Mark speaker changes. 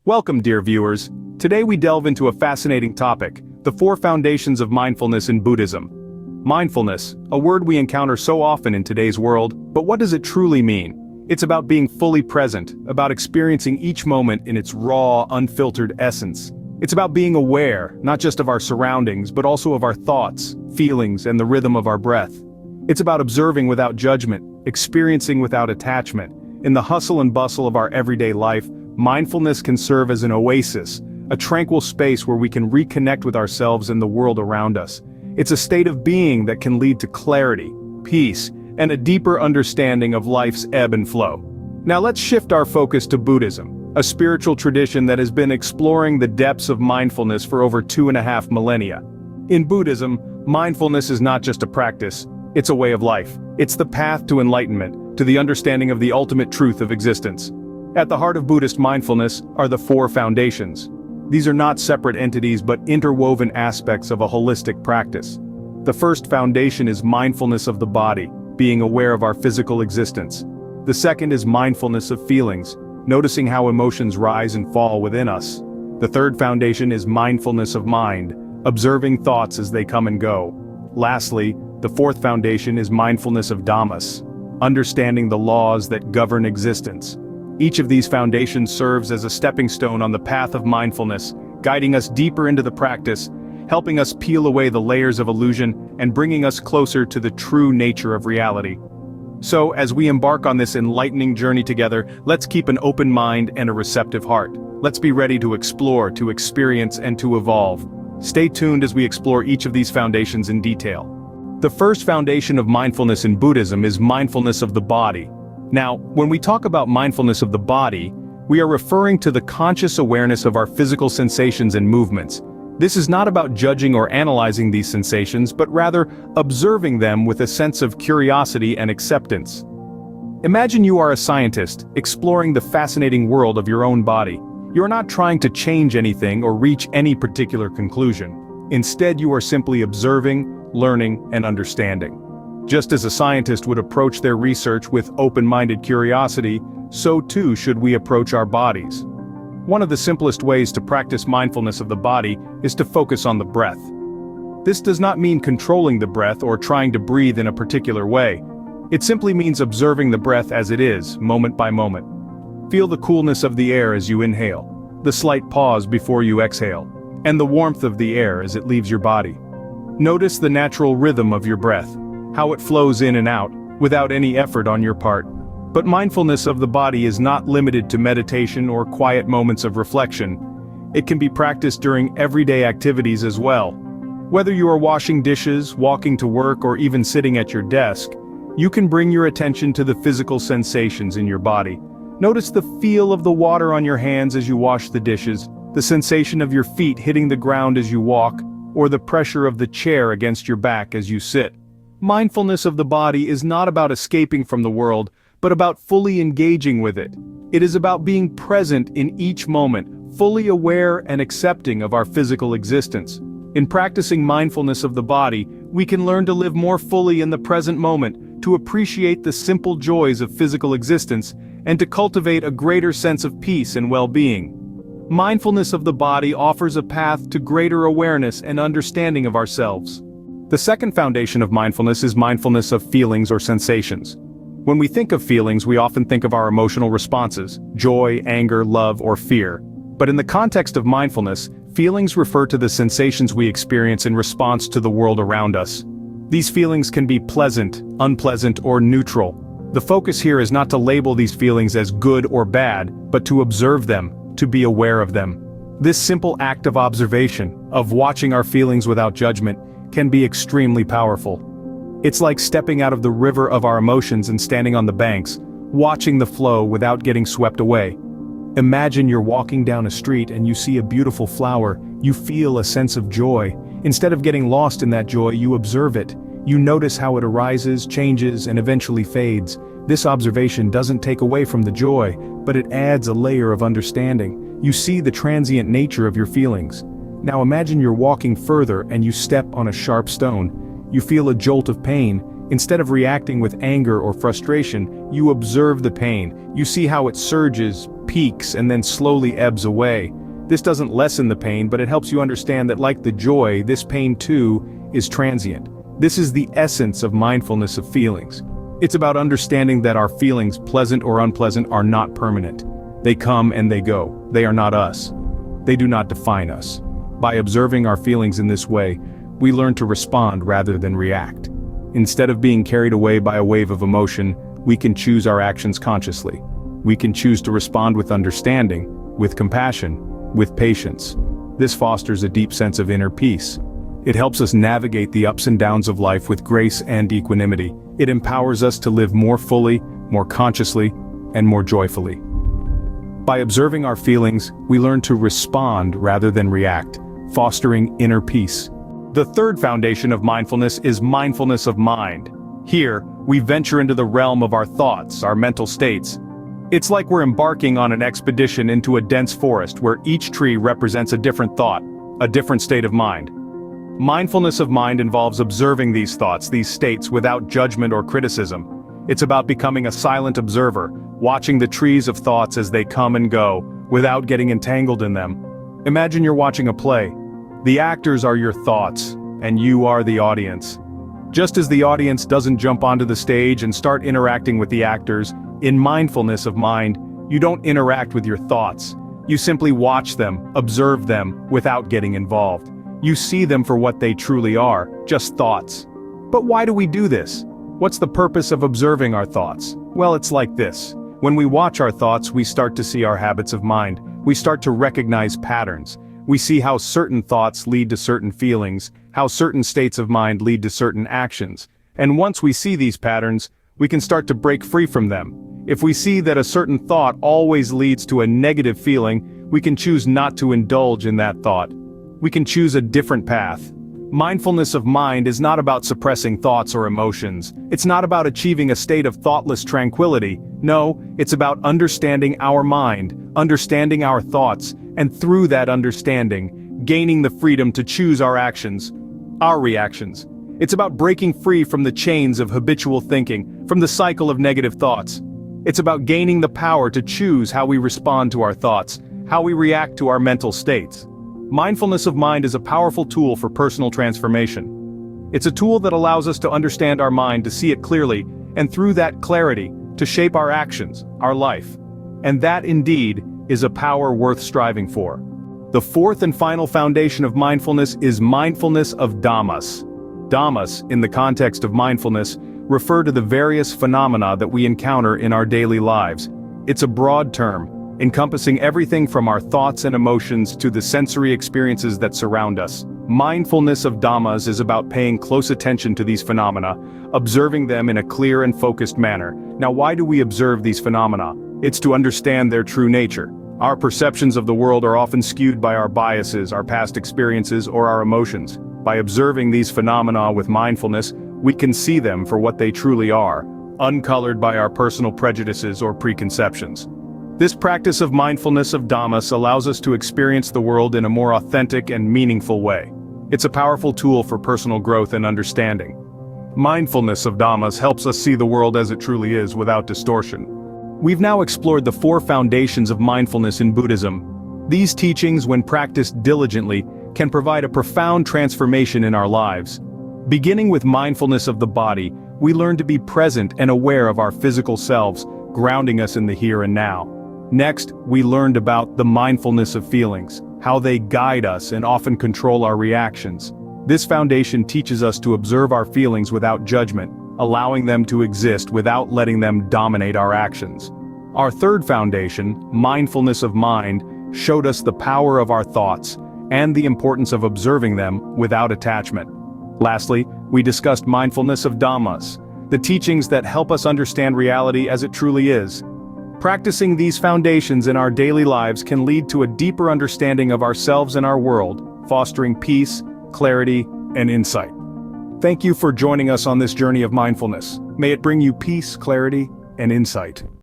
Speaker 1: Welcome, dear viewers. Today we delve into a fascinating topic, the Four Foundations of Mindfulness in Buddhism. Mindfulness, a word we encounter so often in today's world, but what does it truly mean? It's about being fully present, about experiencing each moment in its raw, unfiltered essence. It's about being aware, not just of our surroundings, but also of our thoughts, feelings, and the rhythm of our breath. It's about observing without judgment, experiencing without attachment. In the hustle and bustle of our everyday life, mindfulness can serve as an oasis, a tranquil space where we can reconnect with ourselves and the world around us. It's a state of being that can lead to clarity, peace, and a deeper understanding of life's ebb and flow. Now let's shift our focus to Buddhism, a spiritual tradition that has been exploring the depths of mindfulness for over 2.5 millennia. In Buddhism, mindfulness is not just a practice, it's a way of life. It's the path to enlightenment, to the understanding of the ultimate truth of existence. At the heart of Buddhist mindfulness are the Four Foundations. These are not separate entities but interwoven aspects of a holistic practice. The first foundation is mindfulness of the body, being aware of our physical existence. The second is mindfulness of feelings, noticing how emotions rise and fall within us. The third foundation is mindfulness of mind, observing thoughts as they come and go. Lastly, the fourth foundation is mindfulness of dhammas, understanding the laws that govern existence. Each of these foundations serves as a stepping stone on the path of mindfulness, guiding us deeper into the practice, helping us peel away the layers of illusion, and bringing us closer to the true nature of reality. So, as we embark on this enlightening journey together, let's keep an open mind and a receptive heart. Let's be ready to explore, to experience, and to evolve. Stay tuned as we explore each of these foundations in detail. The first foundation of mindfulness in Buddhism is mindfulness of the body. Now, when we talk about mindfulness of the body, we are referring to the conscious awareness of our physical sensations and movements. This is not about judging or analyzing these sensations, but rather observing them with a sense of curiosity and acceptance. Imagine you are a scientist, exploring the fascinating world of your own body. You're not trying to change anything or reach any particular conclusion. Instead, you are simply observing, learning, and understanding. Just as a scientist would approach their research with open-minded curiosity, so too should we approach our bodies. One of the simplest ways to practice mindfulness of the body is to focus on the breath. This does not mean controlling the breath or trying to breathe in a particular way. It simply means observing the breath as it is, moment by moment. Feel the coolness of the air as you inhale, the slight pause before you exhale, and the warmth of the air as it leaves your body. Notice the natural rhythm of your breath, how it flows in and out, without any effort on your part. But mindfulness of the body is not limited to meditation or quiet moments of reflection. It can be practiced during everyday activities as well. Whether you are washing dishes, walking to work, or even sitting at your desk, you can bring your attention to the physical sensations in your body. Notice the feel of the water on your hands as you wash the dishes, the sensation of your feet hitting the ground as you walk, or the pressure of the chair against your back as you sit. Mindfulness of the body is not about escaping from the world, but about fully engaging with it. It is about being present in each moment, fully aware and accepting of our physical existence. In practicing mindfulness of the body, we can learn to live more fully in the present moment, to appreciate the simple joys of physical existence, and to cultivate a greater sense of peace and well-being. Mindfulness of the body offers a path to greater awareness and understanding of ourselves. The second foundation of mindfulness is mindfulness of feelings or sensations. When we think of feelings, we often think of our emotional responses, joy, anger, love, or fear. But in the context of mindfulness, feelings refer to the sensations we experience in response to the world around us. These feelings can be pleasant, unpleasant, or neutral. The focus here is not to label these feelings as good or bad, but to observe them, to be aware of them. This simple act of observation, of watching our feelings without judgment, can be extremely powerful. It's like stepping out of the river of our emotions and standing on the banks, watching the flow without getting swept away. Imagine you're walking down a street and you see a beautiful flower. You feel a sense of joy. Instead of getting lost in that joy, you observe it. You notice how it arises, changes, and eventually fades. This observation doesn't take away from the joy, but it adds a layer of understanding. You see the transient nature of your feelings. Now imagine you're walking further and you step on a sharp stone. You feel a jolt of pain. Instead of reacting with anger or frustration, you observe the pain. You see how it surges, peaks and then slowly ebbs away. This doesn't lessen the pain, but it helps you understand that like the joy, this pain too is transient. This is the essence of mindfulness of feelings. It's about understanding that our feelings, pleasant or unpleasant, are not permanent. They come and they go. They are not us. They do not define us. By observing our feelings in this way, we learn to respond rather than react. Instead of being carried away by a wave of emotion, we can choose our actions consciously. We can choose to respond with understanding, with compassion, with patience. This fosters a deep sense of inner peace. It helps us navigate the ups and downs of life with grace and equanimity. It empowers us to live more fully, more consciously, and more joyfully. By observing our feelings, we learn to respond rather than react, fostering inner peace. The third foundation of mindfulness is mindfulness of mind. Here, we venture into the realm of our thoughts, our mental states. It's like we're embarking on an expedition into a dense forest where each tree represents a different thought, a different state of mind. Mindfulness of mind involves observing these thoughts, these states, without judgment or criticism. It's about becoming a silent observer, watching the trees of thoughts as they come and go, without getting entangled in them. Imagine you're watching a play. The actors are your thoughts, and you are the audience. Just as the audience doesn't jump onto the stage and start interacting with the actors, in mindfulness of mind, you don't interact with your thoughts. You simply watch them, observe them, without getting involved. You see them for what they truly are, just thoughts. But why do we do this? What's the purpose of observing our thoughts? Well, it's like this. When we watch our thoughts, we start to see our habits of mind. We start to recognize patterns. We see how certain thoughts lead to certain feelings, how certain states of mind lead to certain actions. And once we see these patterns, we can start to break free from them. If we see that a certain thought always leads to a negative feeling, we can choose not to indulge in that thought. We can choose a different path. Mindfulness of mind is not about suppressing thoughts or emotions. It's not about achieving a state of thoughtless tranquility. No, it's about understanding our mind, understanding our thoughts, and through that understanding, gaining the freedom to choose our actions, our reactions. It's about breaking free from the chains of habitual thinking, from the cycle of negative thoughts. It's about gaining the power to choose how we respond to our thoughts, how we react to our mental states. Mindfulness of mind is a powerful tool for personal transformation. It's a tool that allows us to understand our mind, to see it clearly, and through that clarity, to shape our actions, our life. And that, indeed, is a power worth striving for. The fourth and final foundation of mindfulness is mindfulness of dhammas. Dhammas, in the context of mindfulness, refer to the various phenomena that we encounter in our daily lives. It's a broad term, encompassing everything from our thoughts and emotions to the sensory experiences that surround us. Mindfulness of dhammas is about paying close attention to these phenomena, observing them in a clear and focused manner. Now, why do we observe these phenomena? It's to understand their true nature. Our perceptions of the world are often skewed by our biases, our past experiences, or our emotions. By observing these phenomena with mindfulness, we can see them for what they truly are, uncolored by our personal prejudices or preconceptions. This practice of mindfulness of dhammas allows us to experience the world in a more authentic and meaningful way. It's a powerful tool for personal growth and understanding. Mindfulness of dhammas helps us see the world as it truly is without distortion. We've now explored the four foundations of mindfulness in Buddhism. These teachings, when practiced diligently, can provide a profound transformation in our lives. Beginning with mindfulness of the body, we learn to be present and aware of our physical selves, grounding us in the here and now. Next, we learned about the mindfulness of feelings, how they guide us and often control our reactions. This foundation teaches us to observe our feelings without judgment, allowing them to exist without letting them dominate our actions. Our third foundation, mindfulness of mind, showed us the power of our thoughts and the importance of observing them without attachment. Lastly, we discussed mindfulness of dhammas, the teachings that help us understand reality as it truly is. Practicing these foundations in our daily lives can lead to a deeper understanding of ourselves and our world, fostering peace, clarity, and insight. Thank you for joining us on this journey of mindfulness. May it bring you peace, clarity, and insight.